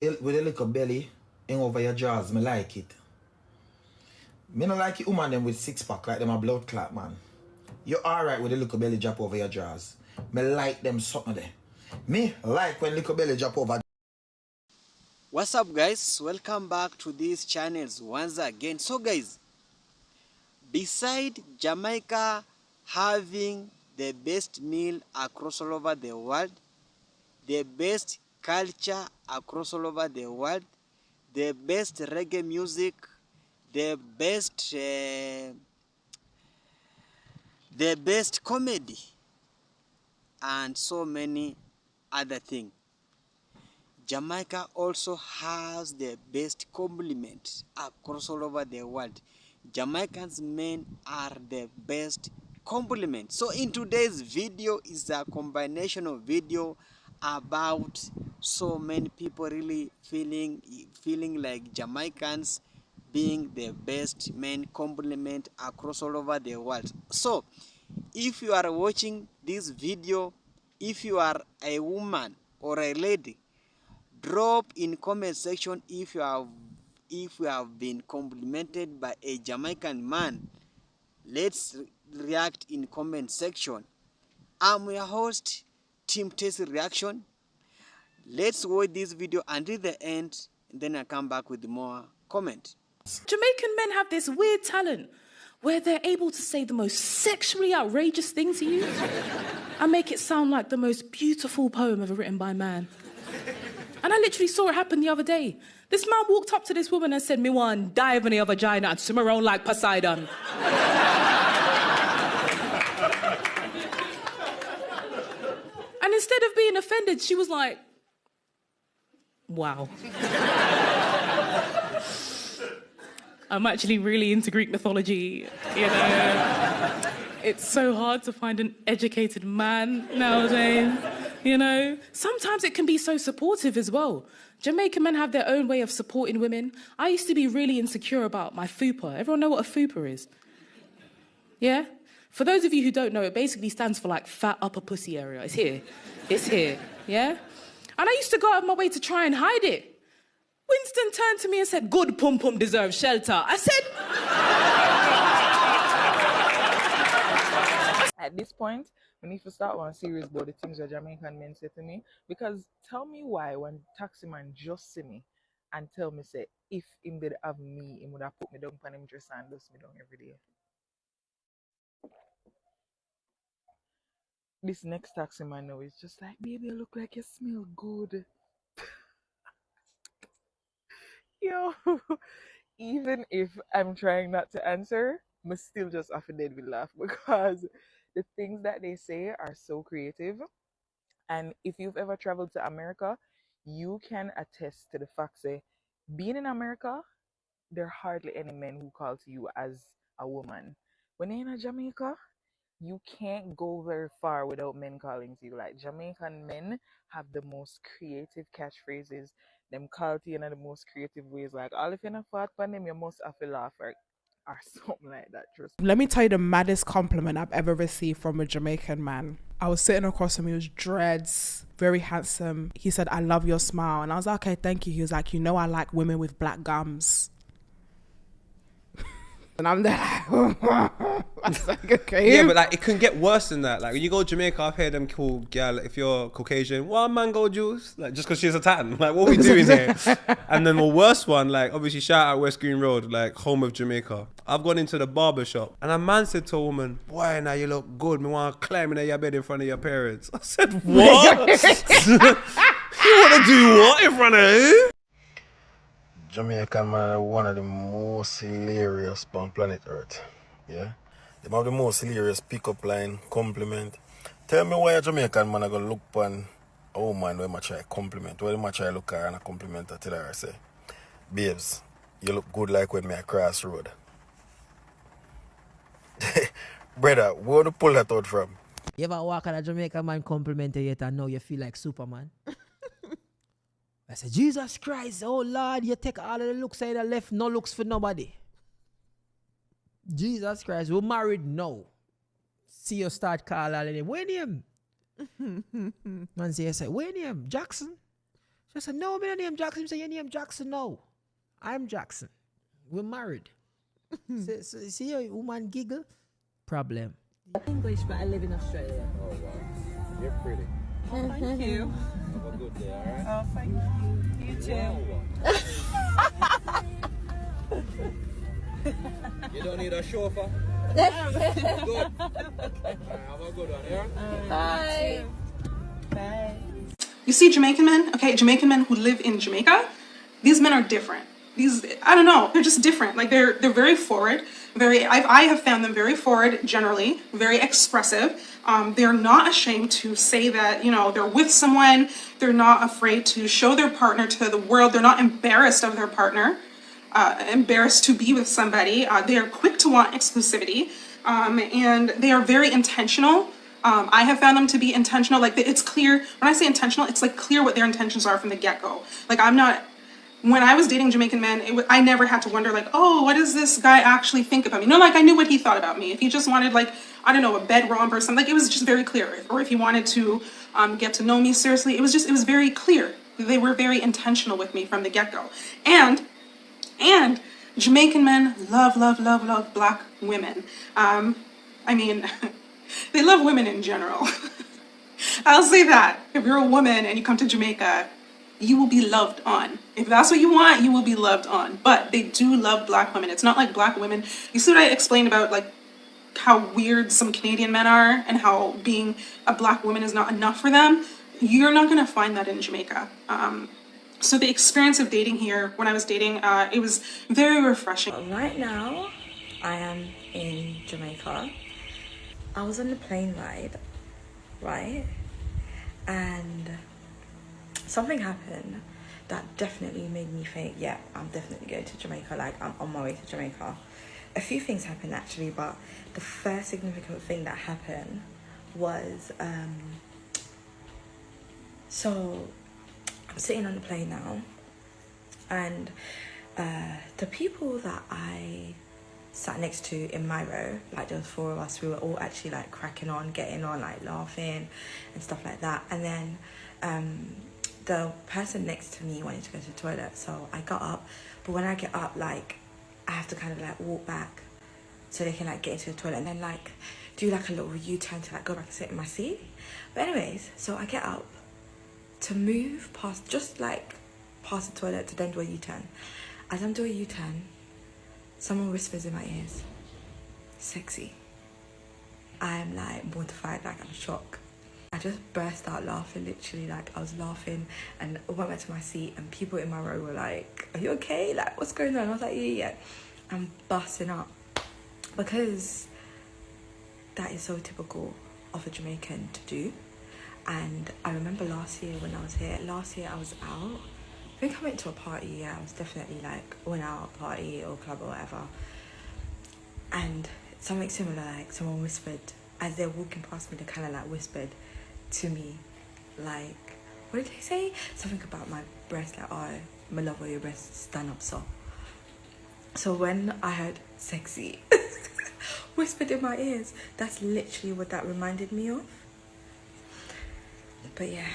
With a little belly hang over your jaws, me like it. Me not like it woman them with six pack like them a blood clot man. You're alright with a little belly drop over your jaws. Me like them something there. Me like when little belly drop over. What's up guys, welcome back to these channels once again. So guys, beside Jamaica having the best meal across all over the world, the best culture across all over the world, the best reggae music, the best comedy, and so many other things, Jamaica also has the best compliment across all over the world. Jamaicans men are the best compliment. So in today's video is a combination of video about so many people really feeling like Jamaicans being the best men compliment across all over the world. So if you are watching this video, if you are a woman or a lady, drop in comment section if you have been complimented by a Jamaican man. Let's react in comment section. I'm your host, Team Tasty Reaction. Let's watch this video until the end, and then I come back with more comment. Jamaican men have this weird talent where they're able to say the most sexually outrageous thing to you and make it sound like the most beautiful poem ever written by a man. And I literally saw it happen the other day. This man walked up to this woman and said, "Me want dive in your vagina and swim around like Poseidon." And instead of being offended, she was like, "Wow." I'm actually really into Greek mythology, you know. It's so hard to find an educated man nowadays, you know. Sometimes it can be so supportive as well. Jamaican men have their own way of supporting women. I used to be really insecure about my fupa. Everyone know what a fupa is? Yeah? For those of you who don't know, it basically stands for like fat upper pussy area. It's here. It's here, yeah? And I used to go out of my way to try and hide it. Winston turned to me and said, "Good pum-pum deserves shelter." I said... At this point, we need to start one series about the things that Jamaican men say to me. Because tell me why when taxi man just see me and tell me, say, if him did have me, he would have put me down on him dress and dust me down every day. This next taxi man now is just like, "Baby, you look like you smell good." Yo, even if I'm trying not to answer, I'm still just off dead with laugh because the things that they say are so creative. And if you've ever traveled to America, you can attest to the fact that being in America, there are hardly any men who call to you as a woman. When you're in Jamaica, you can't go very far without men calling to you. Like Jamaican men have the most creative catchphrases. Them call to you in the most creative ways. Like, all if you're not fat on them, you must have to laugh or something like that. Trust me. Let me tell you the maddest compliment I've ever received from a Jamaican man. I was sitting across from him, he was dreads, very handsome. He said, "I love your smile." And I was like, "Okay, thank you." He was like, "You know I like women with black gums." And I'm there like, I was like, okay. Yeah, but like it can get worse than that. Like when you go to Jamaica, I've heard them call girl, if you're Caucasian, "One mango juice," like just because she's a tan. Like, what are we doing here? And then the worst one, like obviously shout out West Green Road, like home of Jamaica. I've gone into the barber shop and a man said to a woman, "Boy, now you look good. Me want to climb in your bed in front of your parents." I said, "What? You want to do what in front of who?" Jamaican man are one of the most hilarious on planet Earth. Yeah? They have the most hilarious pick-up line, compliment. Tell me why a Jamaican man are gonna look upon a woman when I try compliment. When I try look at her and a compliment her, tell her, say, "Babes, you look good like when me a cross road." Brother, where do you pull that out from? You ever walk on a Jamaican man compliment you yet and now you feel like Superman? I said, "Jesus Christ, oh Lord, you take all of the looks out of the left, no looks for nobody." Jesus Christ, we're married now. See you start calling him, "When him?" Man say, "When him? Jackson?" She said, no, my name Jackson. He said, your name Jackson now. I'm Jackson. We're married. See a woman giggle? Problem. English, but I live in Australia. Oh, wow. You're pretty. Oh, thank you. Have a good day, all right? Oh, thank you. You too. You don't need a chauffeur? Good. All right, have a good one, yeah? Bye. Bye. You see Jamaican men, okay, Jamaican men who live in Jamaica, these men are different. These, I don't know, they're just different. Like they're very forward, I have found them very forward generally, very expressive. They're not ashamed to say that, you know, they're with someone. They're not afraid to show their partner to the world. They're not embarrassed of their partner, embarrassed to be with somebody. They are quick to want exclusivity, and they are very intentional. I have found them to be intentional. Like it's clear, when I say intentional, it's like clear what their intentions are from the get-go. Like when I was dating Jamaican men, I never had to wonder like, oh, what does this guy actually think about me? No, like I knew what he thought about me. If he just wanted like, I don't know, a bed romp or something, like it was just very clear. Or if he wanted to get to know me seriously, it was very clear. They were very intentional with me from the get-go. And Jamaican men love black women. I mean, they love women in general. I'll say that. If you're a woman and you come to Jamaica, you will be loved on. If that's what you want, you will be loved on. But they do love black women. It's not like black women. You see what I explained about like how weird some Canadian men are and how being a black woman is not enough for them? You're not gonna find that in Jamaica. So the experience of dating here, when I was dating, it was very refreshing. Right now, I am in Jamaica. I was on the plane ride, right? And something happened that definitely made me think, yeah, I'm definitely going to Jamaica. Like, I'm on my way to Jamaica. A few things happened, actually, but the first significant thing that happened was, so I'm sitting on the plane now, and the people that I sat next to in my row, like there was 4 of us, we were all actually like cracking on, getting on, like laughing and stuff like that. And then the person next to me wanted to go to the toilet, so I got up. But when I get up, like I have to kind of like walk back so they can like get into the toilet and then like do like a little U-turn to like go back and sit in my seat. But anyways, so I get up to move past, just like past the toilet to then do a U-turn. As I'm doing a U-turn, someone whispers in my ears, "Sexy." I'm like mortified, like I'm shocked. I just burst out laughing, literally, like I was laughing, and I went back to my seat and people in my row were like, "Are you okay? Like, what's going on?" I was like, yeah. I'm busting up because that is so typical of a Jamaican to do. And I remember last year when I was here, I was out. I think I went to a party, yeah, I was definitely like, went out, party or club or whatever. And something similar, like someone whispered, as they're walking past me, they kind of like whispered to me, like, what did they say? Something about my breast, like, "Oh, my love, your breasts stand up so." So when I heard "sexy" whispered in my ears, that's literally what that reminded me of. But yeah.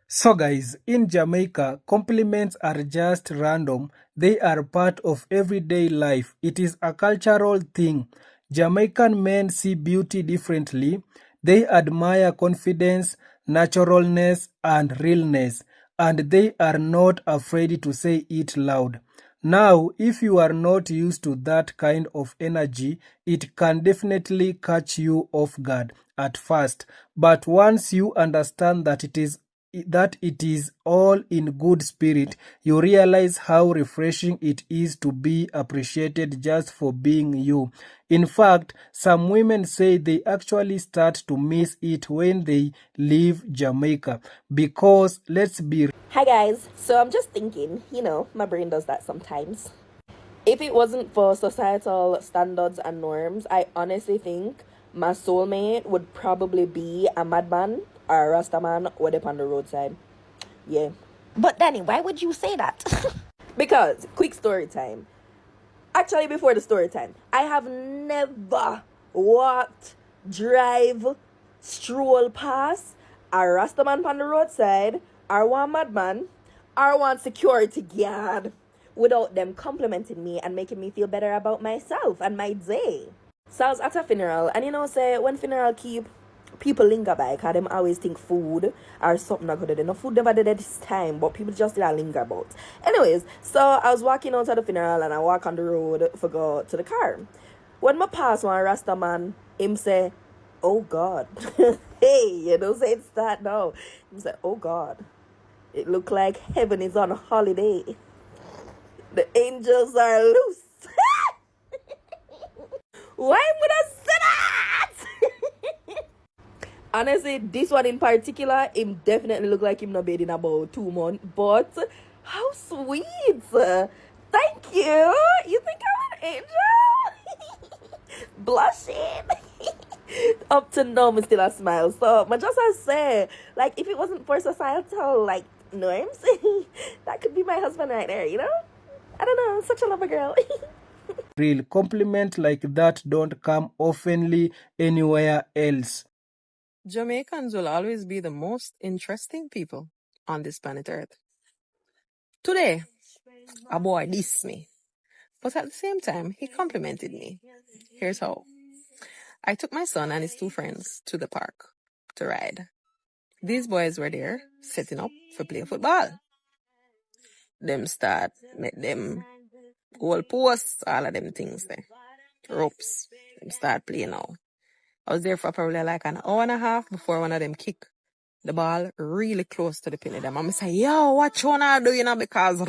So guys, in Jamaica, compliments are just random. They are part of everyday life. It is a cultural thing. Jamaican men see beauty differently. They admire confidence, naturalness, and realness, and they are not afraid to say it loud. Now, if you are not used to that kind of energy, it can definitely catch you off guard at first. But once you understand that it is all in good spirit, you realize how refreshing it is to be appreciated just for being you. In fact, some women say they actually start to miss it when they leave Jamaica because, let's be Hi guys, so I'm just thinking, my brain does that sometimes. If it wasn't for societal standards and norms, I honestly think my soulmate would probably be a madman or a rastaman or up on the roadside. Yeah. But Danny, why would you say that? Because, quick story time. Actually, before the story time, I have never walked, drive, stroll past a Rastaman on the roadside, or one madman, or one security guard, without them complimenting me and making me feel better about myself and my day. So I was at a funeral, and say when funeral keep people linger by, because them always think food or something not good. No food never did at this time, but people just did linger about. Anyways, so I was walking out to the funeral and I walk on the road for go to the car. When I pass one Rasta man, him say, "Oh God." Hey, say it's that now. Him say, "Oh God. It look like heaven is on a holiday. The angels are loose." Why would I say that? Honestly, this one in particular, him definitely look like him not bed in about 2 months. But how sweet! Thank you. You think I'm an angel? Blushing. Up to now, me still a smile. So, I just I say, like, if it wasn't for societal like norms, that could be my husband right there. I don't know. Such a lover girl. Real compliments like that don't come oftenly anywhere else. Jamaicans will always be the most interesting people on this planet Earth. Today, a boy dissed me, but at the same time, he complimented me. Here's how. I took my son and his 2 friends to the park to ride. These boys were there setting up for play football. Them start, make them goal posts, all of them things there. Ropes. Them start playing now. I was there for probably like an hour and a half before one of them kick the ball really close to the pin of them. I'm say, yo, what you wanna do, because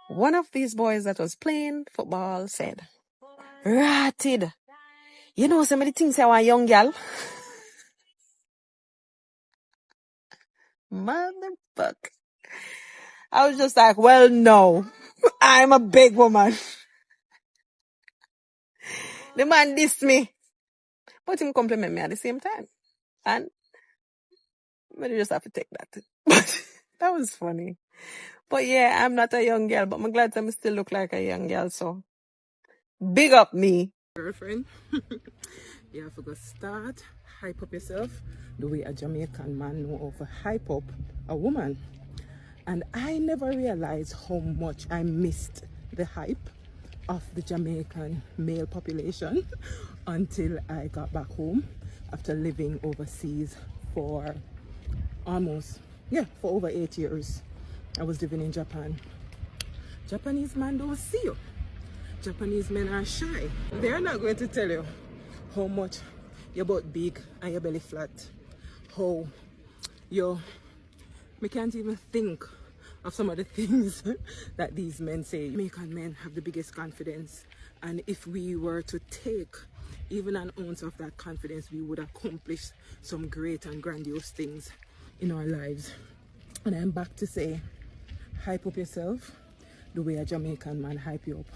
one of these boys that was playing football said, "Ratted. Some of the things I want young girl." Motherfucker. I was just like, well, no. I'm a big woman. The man dissed me. But him compliment me at the same time. And I just have to take that. That was funny. But yeah, I'm not a young girl, but I'm glad I still look like a young girl, so big up me. Girlfriend, you have to go start, hype up yourself the way a Jamaican man know how to hype up a woman. And I never realized how much I missed the hype of the Jamaican male population until I got back home after living overseas for for over 8 years. I was living in Japan. Japanese men don't see you. Japanese men are shy. They're not going to tell you how much your butt big and your belly flat. How we can't even think of some of the things that these men say. Jamaican men have the biggest confidence, and if we were to take even an ounce of that confidence, we would accomplish some great and grandiose things in our lives. And I'm back to say, hype up yourself the way a Jamaican man hype you up.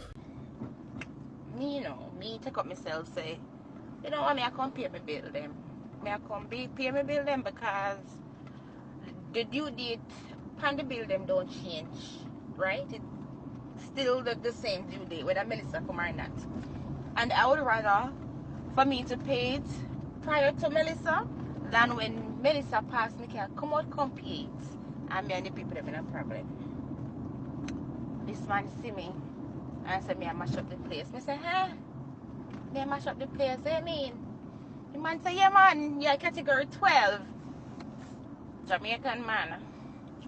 Me take up myself, say, what, me I come pay my bill them. Me I come pay my bill them because the due date on the bill them don't change, right? It's still the same due date, whether Melissa come or not. And I would rather for me to pay it prior to Melissa than when Melissa passed me can come out come pay it. And me and the people have in a problem. This man see me and say me I mash up the place. Me say, hey, me I mash up the place, what you mean? The man say, yeah man, you're category 12. Jamaican man.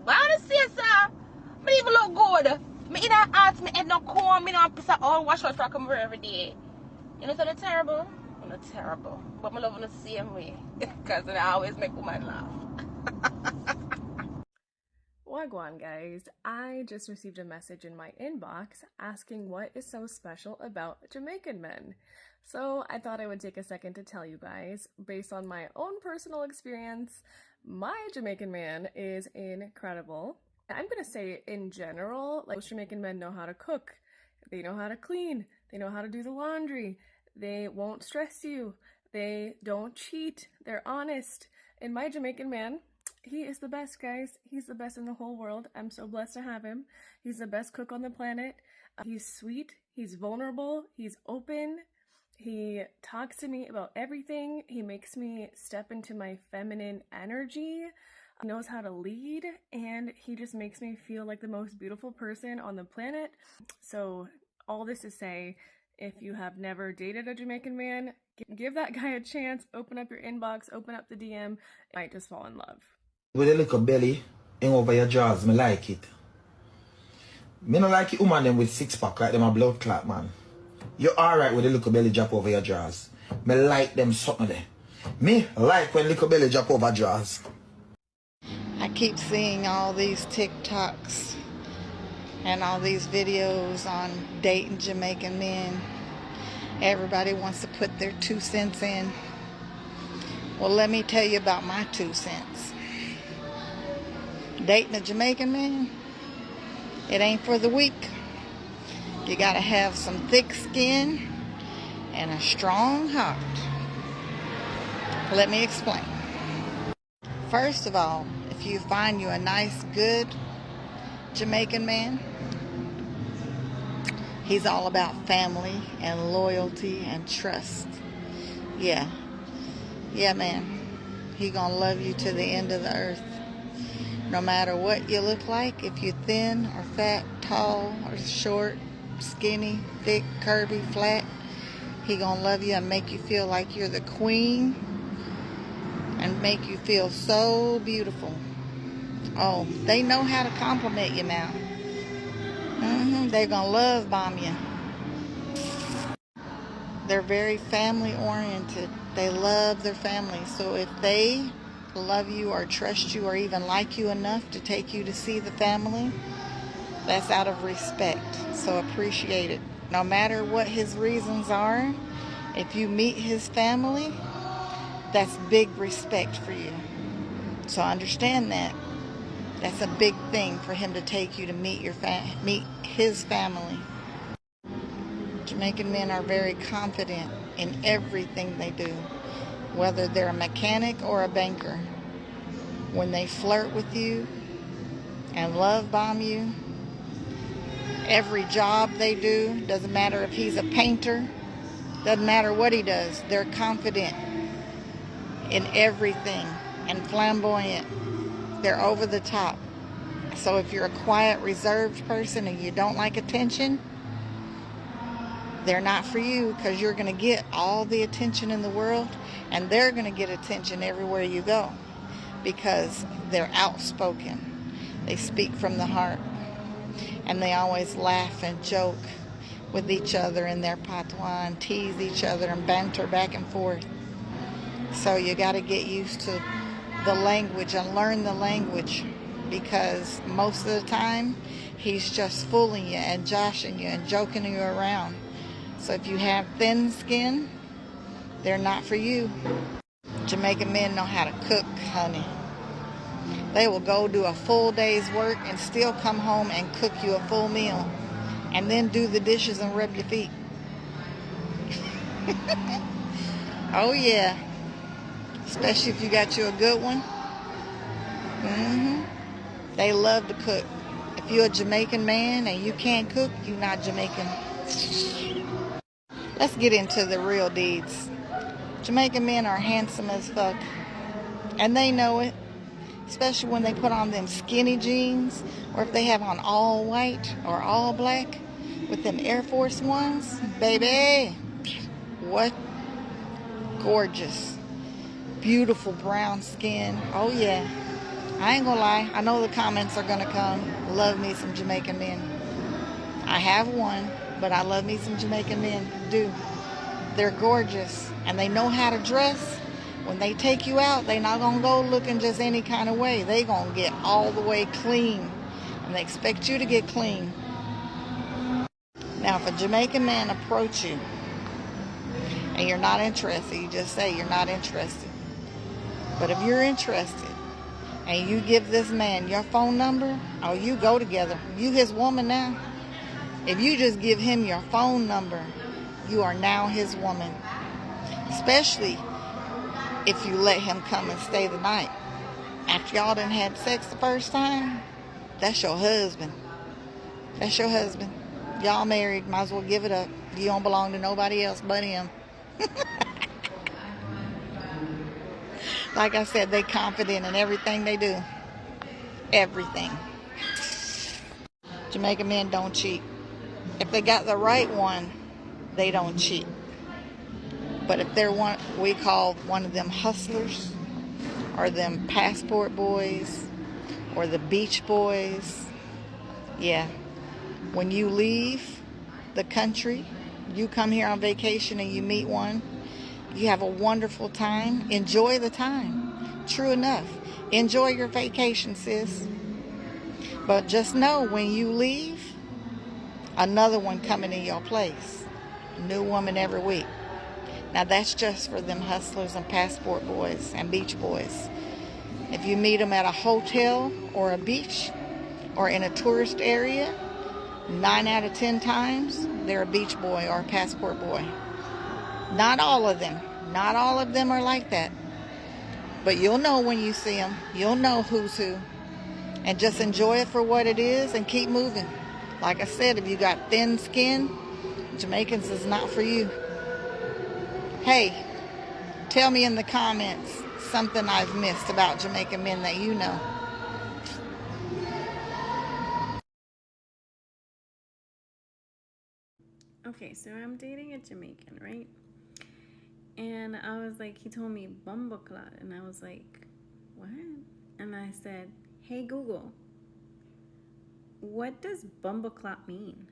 But I want to say, sir, me even look good. Me in a heart, me head no comb, me no piece of all wash out for come over every day. So they're terrible? Not terrible. But me love them the same way. Because I always make women laugh. Wagwan guys, I just received a message in my inbox asking what is so special about Jamaican men. So I thought I would take a second to tell you guys, based on my own personal experience, my Jamaican man is incredible. I'm gonna say in general, like most Jamaican men know how to cook, they know how to clean, they know how to do the laundry, they won't stress you, they don't cheat, they're honest. And my Jamaican man, he is the best, guys. He's the best in the whole world. I'm so blessed to have him. He's the best cook on the planet. He's sweet. He's vulnerable. He's open. He talks to me about everything. He makes me step into my feminine energy. He knows how to lead, and he just makes me feel like the most beautiful person on the planet. So all this to say, if you have never dated a Jamaican man, give that guy a chance. Open up your inbox, open up the DM. You might just fall in love. With a little belly hang over your jaws, me like it. Me not like it woman them with six pack like them a blood clot, man. You're alright with a little belly drop over your jaws. Me like them something there. Me like when little belly drop over jaws. I keep seeing all these TikToks and all these videos on dating Jamaican men. Everybody wants to put their 2 cents in. Well, let me tell you about my 2 cents. Dating a Jamaican man, it ain't for the weak. You gotta have some thick skin and a strong heart. Let me explain. First of all, if you find you a nice, good Jamaican man, he's all about family and loyalty and trust. Yeah, man. He gonna love you to the end of the earth. No matter what you look like, if you're thin or fat, tall or short, skinny, thick, curvy, flat, he gonna love you and make you feel like you're the queen and make you feel so beautiful. Oh, they know how to compliment you now. They're gonna love bomb you. They're very family oriented. They love their family. So if they love you or trust you or even like you enough to take you to see the family, that's out of respect. So appreciate it. No matter what his reasons are, if you meet his family, that's big respect for you. So understand that. That's a big thing for him to take you to meet his family. Jamaican men are very confident in everything they do, whether they're a mechanic or a banker. When they flirt with you and love bomb you, every job they do, doesn't matter if he's a painter, doesn't matter what he does, they're confident in everything and flamboyant. They're over the top. So if you're a quiet, reserved person and you don't like attention, they're not for you, because you're going to get all the attention in the world and they're going to get attention everywhere you go because they're outspoken. They speak from the heart and they always laugh and joke with each other in their patois and tease each other and banter back and forth. So you got to get used to the language and learn the language, because most of the time he's just fooling you and joshing you and joking you around. So if you have thin skin, they're not for you. Jamaican men know how to cook, honey. They will go do a full day's work and still come home and cook you a full meal and then do the dishes and rub your feet. Oh yeah. Especially if you got you a good one. They love to cook. If you're a Jamaican man and you can't cook, you're not Jamaican. Let's get into the real deeds. Jamaican men are handsome as fuck. And they know it. Especially when they put on them skinny jeans, or if they have on all white or all black with them Air Force Ones. Baby, what gorgeous, beautiful brown skin. Oh yeah. I ain't gonna lie. I know the comments are gonna come. Love me some Jamaican men. I have one, but I love me some Jamaican men. Do. They're gorgeous and they know how to dress. When they take you out, they not gonna go looking just any kind of way. They gonna get all the way clean, and they expect you to get clean. Now, if a Jamaican man approach you and you're not interested, you just say you're not interested. But if you're interested and you give this man your phone number, or you go together, you his woman now. If you just give him your phone number, you are now his woman. Especially if you let him come and stay the night. After y'all done had sex the first time, that's your husband. That's your husband. Y'all married, might as well give it up. You don't belong to nobody else but him. Like I said, they confident in everything they do. Everything. Jamaican men don't cheat. If they got the right one, they don't cheat. But if they're one, we call one of them hustlers, or them passport boys, or the beach boys, yeah. When you leave the country, you come here on vacation and you meet one, you have a wonderful time. Enjoy the time. True enough. Enjoy your vacation, sis. But just know when you leave, another one coming in your place. New woman every week. Now that's just for them hustlers and passport boys and beach boys. If you meet them at a hotel or a beach or in a tourist area, 9 out of 10 times, they're a beach boy or a passport boy. Not all of them. Not all of them are like that. But you'll know when you see them. You'll know who's who. And just enjoy it for what it is and keep moving. Like I said, if you got thin skin, Jamaicans is not for you. Hey, tell me in the comments something I've missed about Jamaican men that you know. Okay, so I'm dating a Jamaican, right? And I was like, he told me bumbleclot, and I was like, what? And I said, hey Google, what does bumbleclot mean?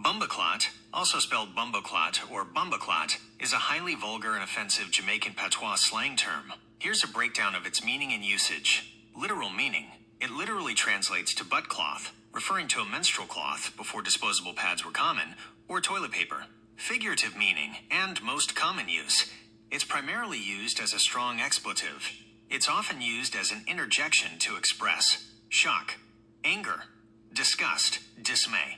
Bumbleclot, also spelled bumbleclot or bumbleclot, is a highly vulgar and offensive Jamaican patois slang term. Here's a breakdown of its meaning and usage. Literal meaning. It literally translates to butt cloth, referring to a menstrual cloth before disposable pads were common, or toilet paper. Figurative meaning, and most common use. It's primarily used as a strong expletive. It's often used as an interjection to express shock, anger, disgust, dismay,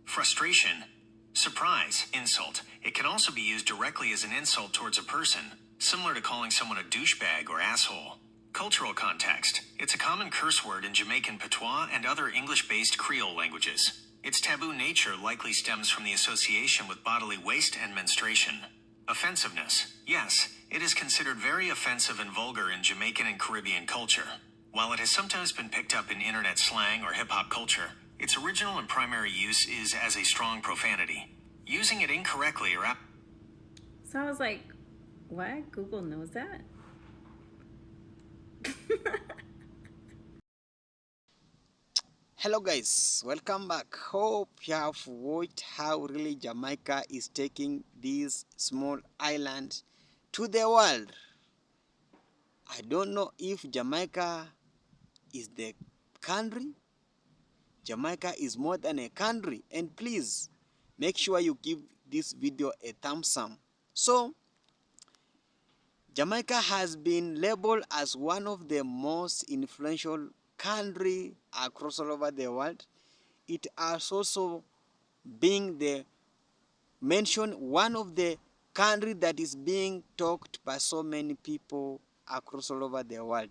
frustration, surprise, insult. It can also be used directly as an insult towards a person, similar to calling someone a douchebag or asshole. Cultural context. It's a common curse word in Jamaican patois and other English-based Creole languages. Its taboo nature likely stems from the association with bodily waste and menstruation. Offensiveness. Yes, it is considered very offensive and vulgar in Jamaican and Caribbean culture. While it has sometimes been picked up in internet slang or hip-hop culture, its original and primary use is as a strong profanity. Using it incorrectly or So I was like, what? Google knows that? Hello guys, welcome back. Hope you have watched how really Jamaica is taking this small island to the world. I don't know if Jamaica is the country. Jamaica is more than a country, and please make sure you give this video a thumbs up. So Jamaica has been labeled as one of the most influential countries across all over the world. It has also been mentioned one of the countries that is being talked by so many people across all over the world.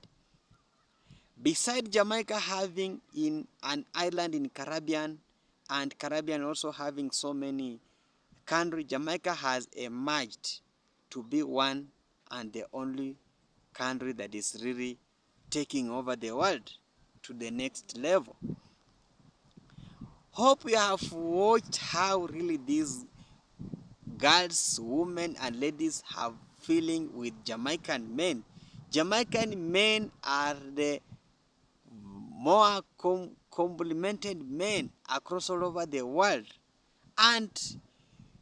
Besides Jamaica having an island in Caribbean, and Caribbean also having so many countries, Jamaica has emerged to be one and the only country that is really taking over the world to the next level. Hope you have watched how really these girls, women and ladies have feeling with Jamaican men. Jamaican men are the more complimented men across all over the world, and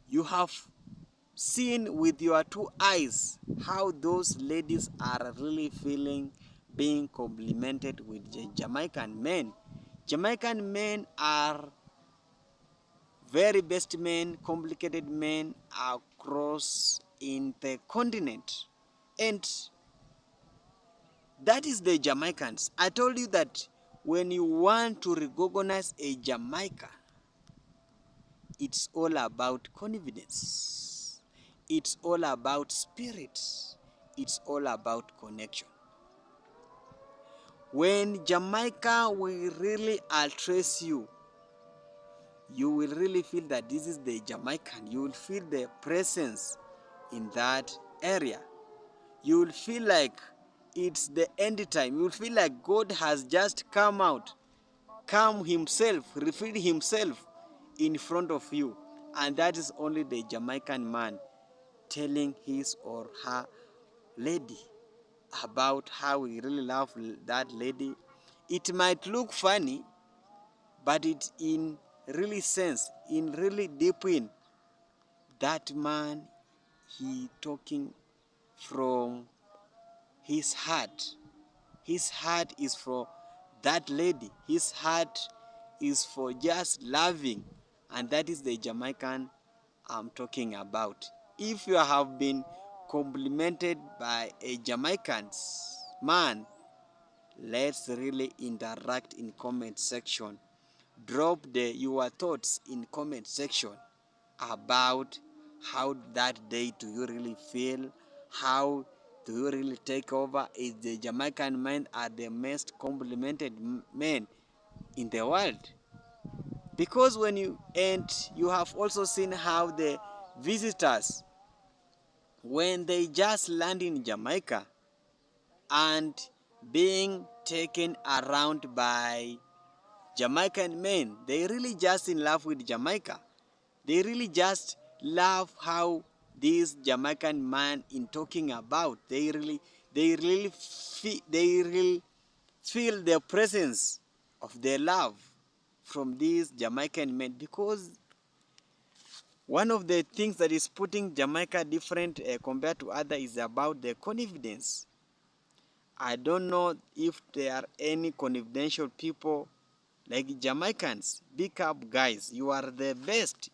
you have seen with your two eyes how those ladies are really feeling being complimented with Jamaican men. Jamaican men are very best men, complicated men across in the continent, and that is the Jamaicans. I told you that when you want to recognize a Jamaica, it's all about confidence. It's all about spirit. It's all about connection. When Jamaica will really address you, you will really feel that this is the Jamaican. You will feel the presence in that area. You will feel like it's the end time. You will feel like God has just come himself, revealed himself in front of you. And that is only the Jamaican man telling his or her lady about how he really loves that lady. It might look funny, but it in really sense, in really deep in, that man, he talking from his heart. His heart is for that lady. His heart is for just loving. And that is the Jamaican I'm talking about. If you have been complimented by a Jamaican man, let's really interact in comment section. Drop your thoughts in comment section about how that day do you really feel, how do you really take over. Is the Jamaican men are the most complimented men in the world? Because when you have also seen how the visitors, when they just land in Jamaica and being taken around by Jamaican men, they really just in love with Jamaica. They really just love how this Jamaican man in talking about. They really feel the presence of their love from these Jamaican men, because one of the things that is putting Jamaica different compared to other is about the confidence. I don't know if there are any confidential people like Jamaicans. Big up, guys. You are the best.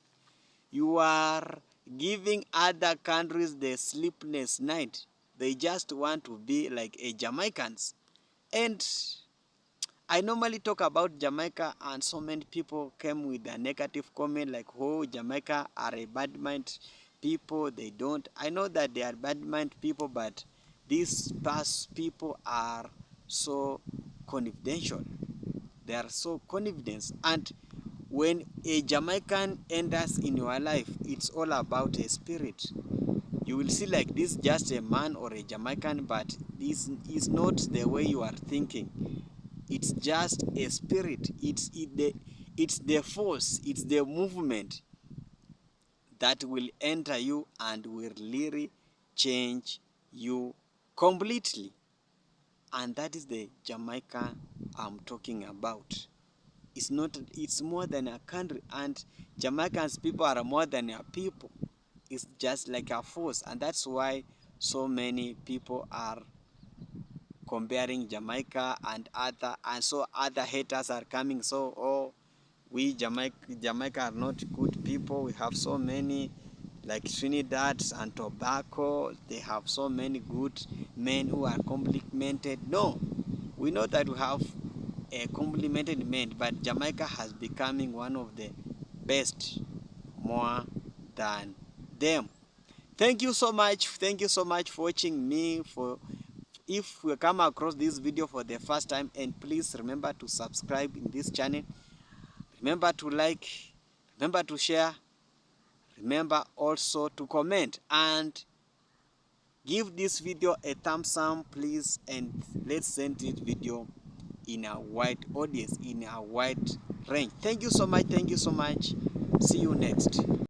You are giving other countries the sleepless night. They just want to be like a Jamaicans. And I normally talk about Jamaica, and so many people came with a negative comment like, oh, Jamaica are a bad mind people. They don't. I know that they are bad mind people, but these past people are so confidential. They are so confident. And when a Jamaican enters in your life, it's all about a spirit. You will see like this just a man or a Jamaican, but this is not the way you are thinking. It's just a spirit. It's the force. It's the movement that will enter you and will really change you completely. And that is the Jamaica I'm talking about. It's more than a country, and Jamaicans people are more than a people. It's just like a force, and that's why so many people are comparing Jamaica and so other haters are coming. So, oh, we Jamaica are not good people. We have so many, like Trinidad and Tobago. They have so many good men who are complimented. No, we know that we have a complimented men, but Jamaica has becoming one of the best more than them. Thank you so much. Thank you so much for watching me. If you come across this video for the first time, and please remember to subscribe in this channel. Remember to like, remember to share, remember also to comment, and give this video a thumbs up, please, and let's send this video in a wide audience, in a wide range. Thank you so much. Thank you so much. See you next.